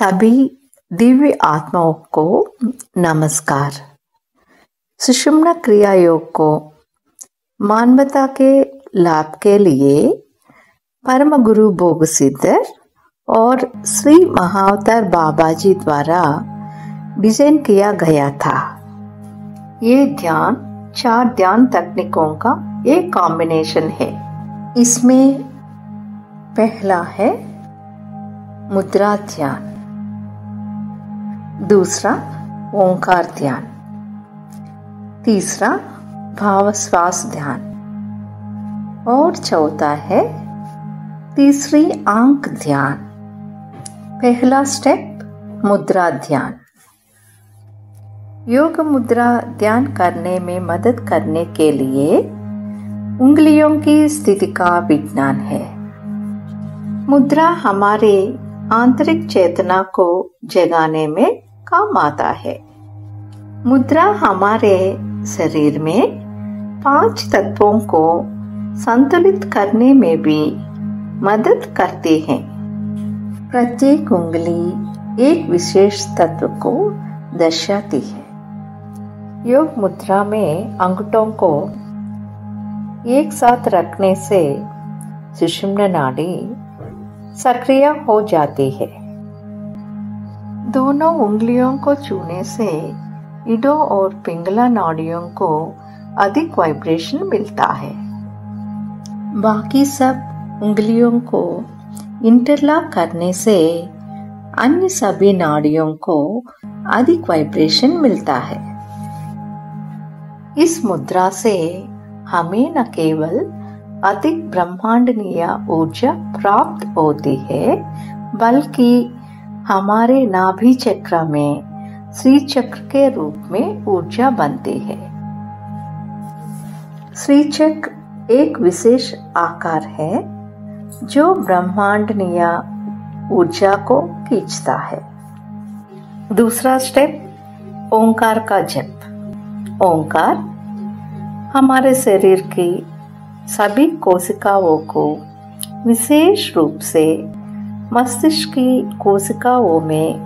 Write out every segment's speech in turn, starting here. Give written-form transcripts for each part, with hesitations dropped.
सभी दिव्य आत्माओं को नमस्कार। सुषुम्ना क्रिया योग को मानवता के लाभ के लिए परम गुरु भोग सिद्धर और श्री महाअवतार बाबा जी द्वारा डिजाइन किया गया था। ये ध्यान 4 ध्यान तकनीकों का एक कॉम्बिनेशन है। इसमें पहला है मुद्रा ध्यान, दूसरा ओंकार ध्यान, तीसरा भाव श्वास ध्यान और चौथा है तीसरी आंख ध्यान। पहला स्टेप मुद्रा ध्यान। योग मुद्रा ध्यान करने में मदद करने के लिए उंगलियों की स्थिति का विज्ञान है। मुद्रा हमारे आंतरिक चेतना को जगाने में काम आता है। मुद्रा हमारे शरीर में 5 तत्वों को संतुलित करने में भी मदद करती है। प्रत्येक उंगली एक विशेष तत्व को दर्शाती है। योग मुद्रा में अंगूठों को एक साथ रखने से सुषुम्ना नाड़ी सक्रिय हो जाती है। दोनों उंगलियों को छूने से इडो और पिंगला नाड़ियों को अधिक वाइब्रेशन मिलता है। बाकी सब उंगलियों को इंटरलॉक करने से अन्य सभी नाड़ियों को अधिक वाइब्रेशन मिलता है। इस मुद्रा से हमें न केवल अधिक ब्रह्मांडीय ऊर्जा प्राप्त होती है, बल्कि हमारे नाभि चक्र में श्री चक्र के रूप में ऊर्जा बनती है। श्री चक्र एक विशेष आकार है जो ब्रह्मांडीय ऊर्जा को खींचता है। दूसरा स्टेप ओंकार का जप। ओंकार हमारे शरीर की सभी कोशिकाओं को विशेष रूप से मस्तिष्क की कोशिकाओं में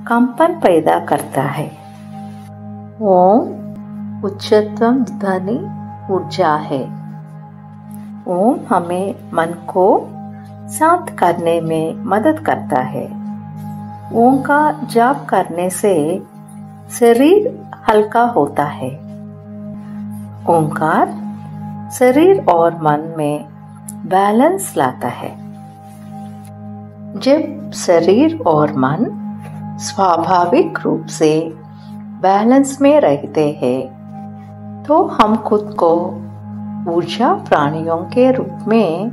कंपन पैदा करता है। ओम उच्चतम ध्वनि ऊर्जा है। ओम हमें मन को शांत करने में मदद करता है। ओम का जाप करने से शरीर हल्का होता है। ओंकार शरीर और मन में बैलेंस लाता है। जब शरीर और मन स्वाभाविक रूप से बैलेंस में रहते हैं तो हम खुद को ऊर्जा प्राणियों के रूप में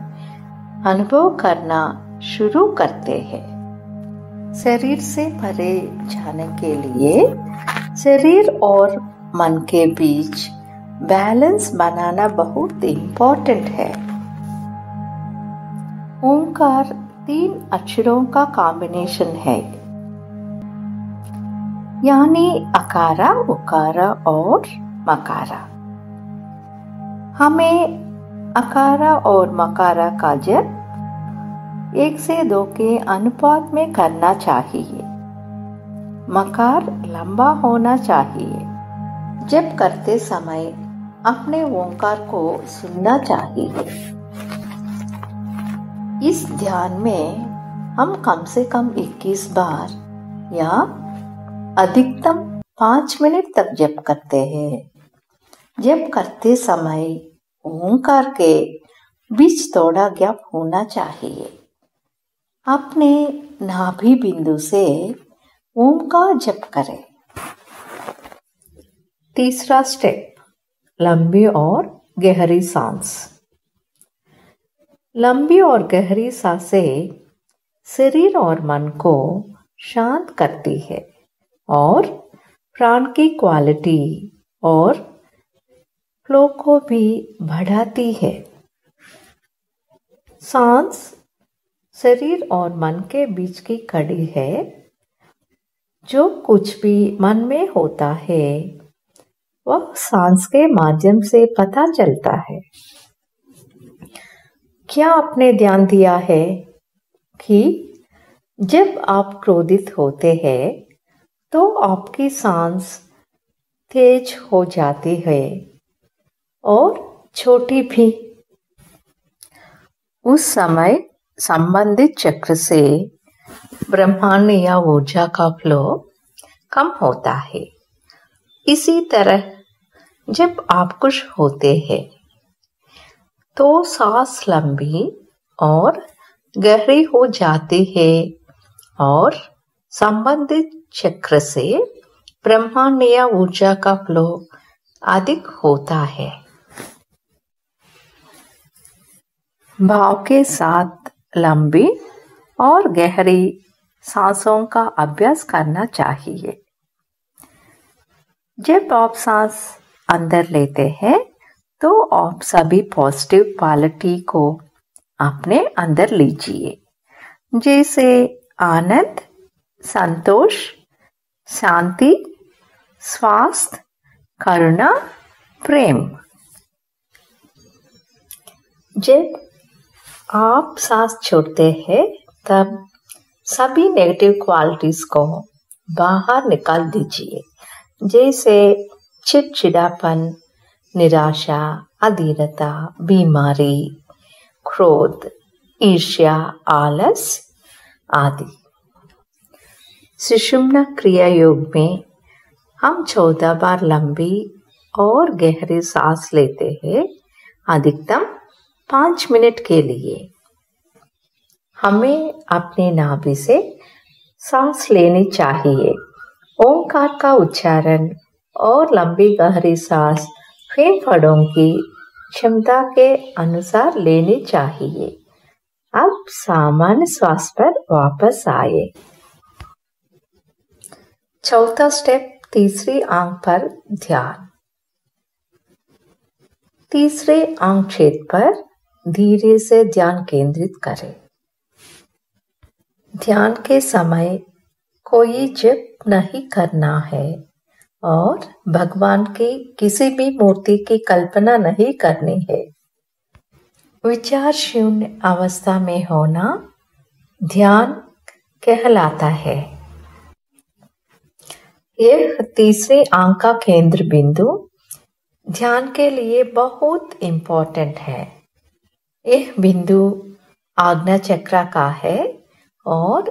अनुभव करना शुरू करते हैं। शरीर से परे जाने के लिए शरीर और मन के बीच बैलेंस बनाना बहुत इम्पोर्टेंट है। ओंकार 3 अक्षरों का कॉम्बिनेशन है, यानी अकारा, उकारा और मकारा। हमें अकारा और मकारा का जप 1 से 2 के अनुपात में करना चाहिए। मकार लंबा होना चाहिए। जप करते समय अपने ओंकार को सुनना चाहिए। इस ध्यान में हम कम से कम 21 बार या अधिकतम 5 मिनट तक जप करते हैं। जप करते समय ओंकार के बीच थोड़ा गैप होना चाहिए। अपने नाभि बिंदु से ओम का जप करें। तीसरा स्टेप लंबी और गहरी सांस। लंबी और गहरी सांसें शरीर और मन को शांत करती है और प्राण की क्वालिटी और फ्लो को भी बढ़ाती है। सांस शरीर और मन के बीच की कड़ी है। जो कुछ भी मन में होता है वह सांस के माध्यम से पता चलता है। क्या आपने ध्यान दिया है कि जब आप क्रोधित होते हैं तो आपकी सांस तेज हो जाती है और छोटी भी। उस समय संबंधित चक्र से ब्रह्मांड या ऊर्जा का फ्लो कम होता है। इसी तरह जब आप खुश होते हैं तो सांस लंबी और गहरी हो जाती है और संबंधित चक्र से ब्रह्मांड या ऊर्जा का फ्लो अधिक होता है। भाव के साथ लंबी और गहरी सांसों का अभ्यास करना चाहिए। जब आप सांस अंदर लेते हैं तो आप सभी पॉजिटिव क्वालिटी को अपने अंदर लीजिए, जैसे आनंद, संतोष, शांति, स्वास्थ्य, करुणा, प्रेम। जब आप सांस छोड़ते हैं तब सभी नेगेटिव क्वालिटीज को बाहर निकाल दीजिए, जैसे चिड़चिड़ापन, निराशा, अधीरता, बीमारी, क्रोध, ईर्ष्या, आलस आदि। सुषुम्ना क्रिया योग में हम 14 बार लंबी और गहरी सांस लेते हैं, अधिकतम 5 मिनट के लिए। हमें अपने नाभि से सांस लेनी चाहिए। ओंकार का उच्चारण और लंबी गहरी सांस फेफड़ों की क्षमता के अनुसार लेनी चाहिए। अब सामान्य श्वास पर वापस आए। चौथा स्टेप, तीसरी आंख पर ध्यान। तीसरे आंख छेद पर धीरे से ध्यान केंद्रित करें। ध्यान के समय कोई जप नहीं करना है और भगवान की किसी भी मूर्ति की कल्पना नहीं करनी है। विचार शून्य अवस्था में होना ध्यान कहलाता है। यह तीसरी आंख का केंद्र बिंदु ध्यान के लिए बहुत इम्पोर्टेंट है। यह बिंदु आज्ञा चक्र का है और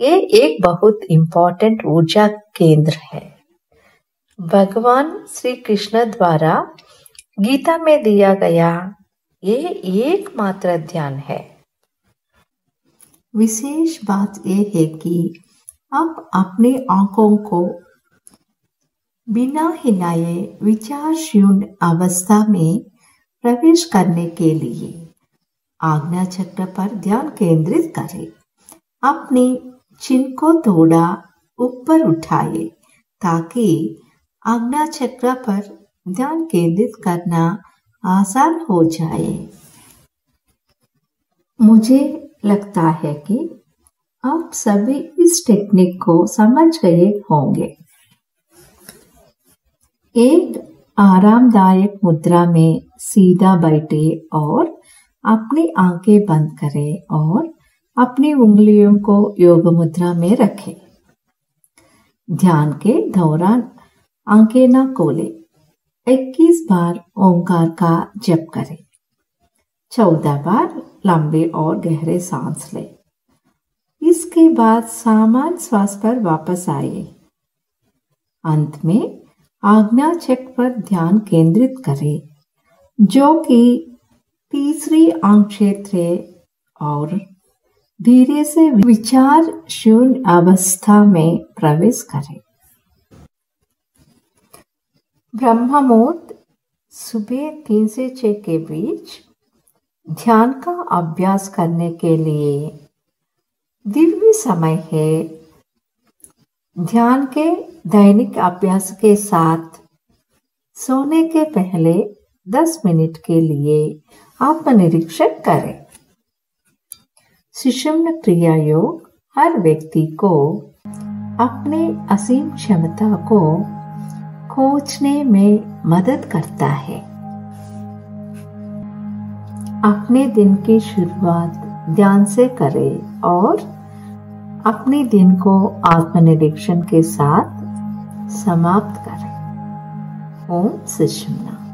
ये एक बहुत इम्पोर्टेंट ऊर्जा केंद्र है। भगवान श्री कृष्ण द्वारा गीता में दिया गया ये एकमात्र ध्यान है। विशेष बात यह है कि आप अपनी आंखों को बिना हिलाए विचार शून्य अवस्था में प्रवेश करने के लिए आज्ञा चक्र पर ध्यान केंद्रित करें। अपनी चिन्ह को थोड़ा ऊपर उठाए ताकि आज्ञा चक्र पर ध्यान केंद्रित करना आसान हो जाए। मुझे लगता है कि आप सभी इस टेक्निक को समझ गए होंगे। एक आरामदायक मुद्रा में सीधा बैठे और अपनी आंखें बंद करें और अपनी उंगलियों को योग मुद्रा में रखें। ध्यान के दौरान आंखें न खोलें। 21 बार ओंकार का जप करें। 14 बार लंबे और गहरे सांस लें। इसके बाद सामान्य श्वास पर वापस आए। अंत में आज्ञा चक्र पर ध्यान केंद्रित करें, जो कि तीसरी आंख क्षेत्र है, और धीरे से विचार शून्य अवस्था में प्रवेश करें। ब्रह्म मुहूर्त सुबह 3 से 6 के बीच ध्यान का अभ्यास करने के लिए दिव्य समय है। ध्यान के दैनिक अभ्यास के साथ सोने के पहले 10 मिनट के लिए आत्मनिरीक्षण करें। सुषुम्ना क्रिया योग हर व्यक्ति को अपने असीम क्षमता को खोजने में मदद करता है। अपने दिन की शुरुआत ध्यान से करें और अपने दिन को आत्मनिरीक्षण के साथ समाप्त करें। ओम सुषुम्ना।